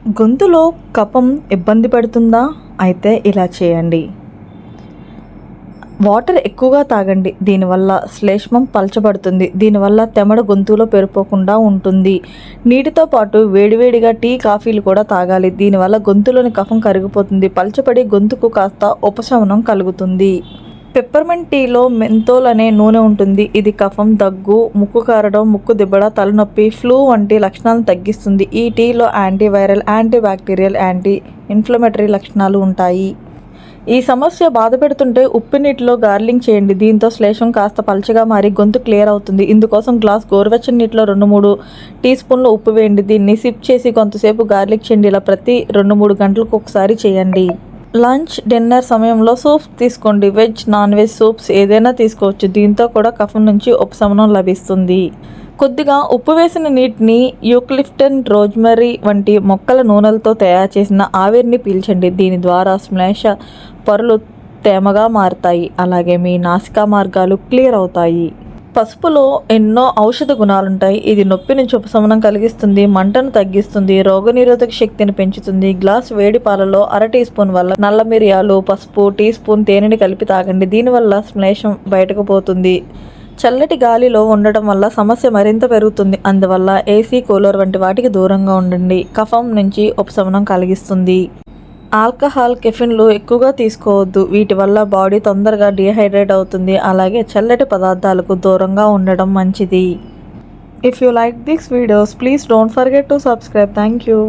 గొంతులో కఫం ఇబ్బంది పెడుతుందా? అయితే ఇలా చేయండి. వాటర్ ఎక్కువగా తాగండి. దీనివల్ల శ్లేష్మం పలచబడుతుంది. దీనివల్ల తెమడ గొంతులో పెరిపోకుండా ఉంటుంది. నీటితో పాటు వేడివేడిగా టీ, కాఫీలు కూడా తాగాలి. దీనివల్ల గొంతులోని కఫం కరిగిపోతుంది. పలచబడి గొంతుకు కాస్త ఉపశమనం కలుగుతుంది. పెప్పర్మెంట్ టీలో మెంతోల్ అనే నూనె ఉంటుంది. ఇది కఫం, దగ్గు, ముక్కు కారడం, ముక్కు దిబ్బడ, తలనొప్పి, ఫ్లూ వంటి లక్షణాలను తగ్గిస్తుంది. ఈ టీలో యాంటీవైరల్, యాంటీబ్యాక్టీరియల్, యాంటీ ఇన్ఫ్లమేటరీ లక్షణాలు ఉంటాయి. ఈ సమస్య బాధ పెడుతుంటే ఉప్పు నీటిలో గార్లింగ్ చేయండి. దీంతో శ్లేషం కాస్త పలచగా మారి గొంతు క్లియర్ అవుతుంది. ఇందుకోసం గ్లాస్ గోరువెచ్చని నీటిలో 2-3 టీ స్పూన్లు ఉప్పు వేయండి. దీన్ని సిప్ చేసి కొంతసేపు గార్లింగ్ చేయండి. ఇలా ప్రతి 2-3 గంటలకు ఒకసారి చేయండి. లంచ్, డిన్నర్ సమయంలో సూప్స్ తీసుకోండి. వెజ్, నాన్ వెజ్ సూప్స్ ఏదైనా తీసుకోవచ్చు. దీంతో కూడా కఫం నుంచి ఉపశమనం లభిస్తుంది. కొద్దిగా ఉప్పు వేసిన నీటిని యూకలిప్టస్, రోజ్మెరీ వంటి మొక్కల నూనెలతో తయారు చేసిన ఆవిరిని పీల్చండి. దీని ద్వారా శ్లేష పొరలు తేమగా మారుతాయి. అలాగే మీ నాసికా మార్గాలు క్లియర్ అవుతాయి. పసుపులో ఎన్నో ఔషధ గుణాలుంటాయి. ఇది నొప్పి నుంచి ఉపశమనం కలిగిస్తుంది, మంటను తగ్గిస్తుంది, రోగనిరోధక శక్తిని పెంచుతుంది. గ్లాస్ వేడి పాలలో 1/2 టీ స్పూన్ వల్ల నల్ల మిరియాలు, పసుపు, టీ స్పూన్ తేనెని కలిపి తాగండి. దీనివల్ల శ్లేషం బయటకు పోతుంది. చల్లటి గాలిలో ఉండటం వల్ల సమస్య మరింత పెరుగుతుంది. అందువల్ల ఏసీ, కూలర్ వంటి వాటికి దూరంగా ఉండండి. కఫం నుంచి ఉపశమనం కలిగిస్తుంది. ఆల్కహాల్, కెఫిన్లు ఎక్కువగా తీసుకోవద్దు. వీటి వల్ల బాడీ తొందరగా డీహైడ్రేట్ అవుతుంది. అలాగే చల్లటి పదార్థాలకు దూరంగా ఉండడం మంచిది. If you like this videos, please don't forget to subscribe. Thank you.